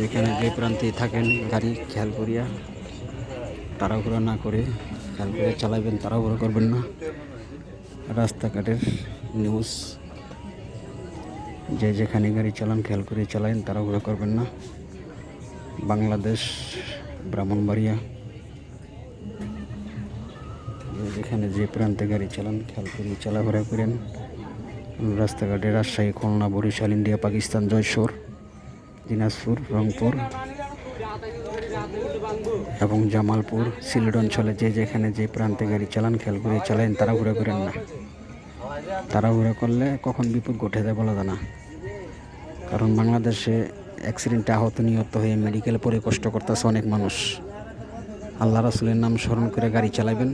যেখানে যে প্রান্তে থাকেন গাড়ি খেয়াল করিয়া তাড়াহুড়ো না করে খেয়াল করে চালাবেন, তাড়াহুড়ো করবেন না। রাস্তাঘাটের নিউজ, যে যেখানে গাড়ি চালান খেয়াল করে চালান, তাড়াহুড়ো করবেন না। বাংলাদেশ ব্রাহ্মণবাড়িয়া, যেখানে যে প্রান্তে গাড়ি চালান খেয়াল করে চলাফেরা করেন। রাস্তাঘাটে রাজশাহী, খুলনা, বরিশাল, ইন্ডিয়া, পাকিস্তান, যশোর, দিনাজপুর, রংপুর এবং জামালপুর, সিলেট অঞ্চলে যে যেখানে যে প্রান্তে গাড়ি চালান খেয়াল করে চালান, তাড়াহুড়ো করেন না। তাড়াহুড়ো করলে কখন বিপদ ঘটে যায় বলা যায় না। কারণ বাংলাদেশে অ্যাক্সিডেন্টে আহত নিহত হয়ে মেডিকেল পরে কষ্ট করতেছে অনেক মানুষ। আল্লাহ রাসূলের নাম স্মরণ করে গাড়ি চালাবেন,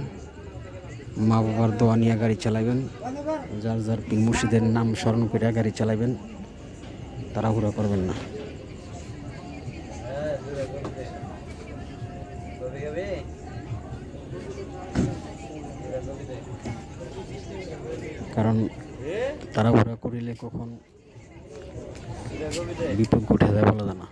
মা বাবার দোয়া নিয়ে গাড়ি চালাবেন, যার যার পীর মুর্শিদের নাম স্মরণ করে গাড়ি চালাবেন, তাড়াহুড়ো করবেন না। কারণ তাড়াহুড়া করিলে কখন বিপদ ঘটে যায় বলা যায় না।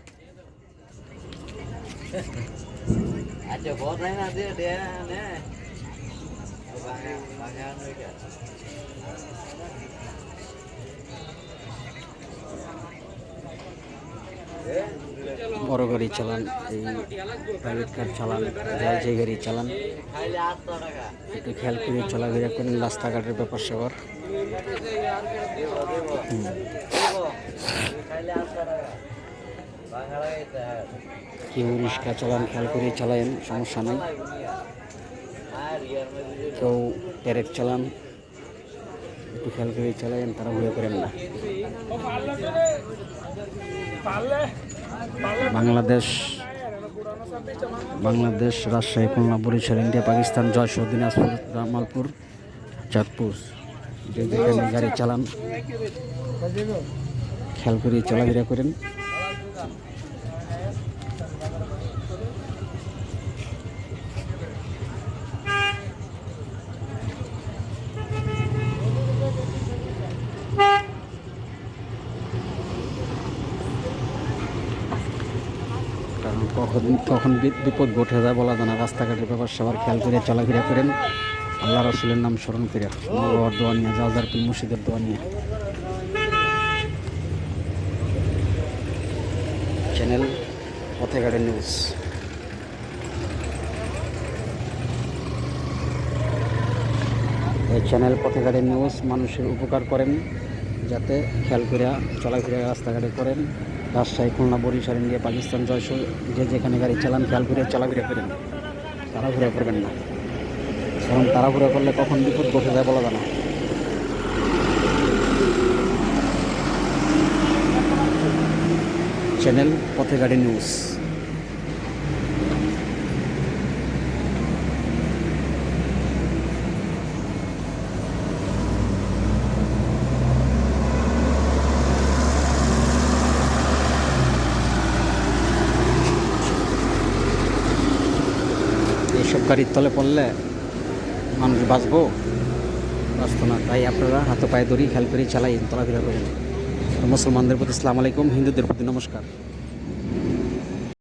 বড় গাড়ি চালান, এই প্রাইভেট কার চালান, যার যে গাড়ি চালান একটু খেয়াল করে চলাফেরা করেন। রাস্তাঘাটের ব্যাপার স্যাপার কেউ রিক্সা চালান খেয়াল করে চালায়েন, সমস্যা নাই। কেউ ট্যারেক চালান একটু খেয়াল করে চালায়েন, তাড়াহুড়ো করেন না। বাংলাদেশ রাজশাহী, খুলনা, বরিশাল, ইন্ডিয়া, পাকিস্তান, যশোর, দিনাজপুর, জামালপুর, চাঁদপুর, যে যেখানে গাড়ি চালান খেয়াল করে চলাফেরা করেন। কারণ কখন বিপদ ঘটে যায় বলা যায় না। রাস্তাঘাটের ব্যাপার সবার খেয়াল করে চলাফেরা করেন, আল্লাহ রাসূলের নাম স্মরণ করে, বাবার দোয়া নিয়ে, যার পীর মুর্শিদের দোয়া নিয়ে। চ্যানেল পথেঘাটের নিউজ। এই চ্যানেল পথেঘাটের নিউজ মানুষের উপকার করেন, যাতে খেয়াল করে চলাফেরা রাস্তাঘাটে করেন। রাজশাহী, খুলনা, বরিশাল, ইন্ডিয়া, পাকিস্তান, যশোর, যে যেখানে গাড়ি চালান খেয়াল করে চলাফেরা করেন, তাড়াহুড়া করবেন না। কারণ তাড়াহুড়া করলে কখন বিপদ ঘটে যায় বলা যায় না। চ্যানেল পথেঘাটের নিউজ। এইসব গাড়ির তলে পড়লে মানুষ বাঁচবো না। তাই আপনারা হাতে পায়ে ধরি খেয়াল করে চালাই, চলাফেরা করেন। মুসলমানদের প্রতি আসসালামু আলাইকুম, হিন্দুদের প্রতি নমস্কার।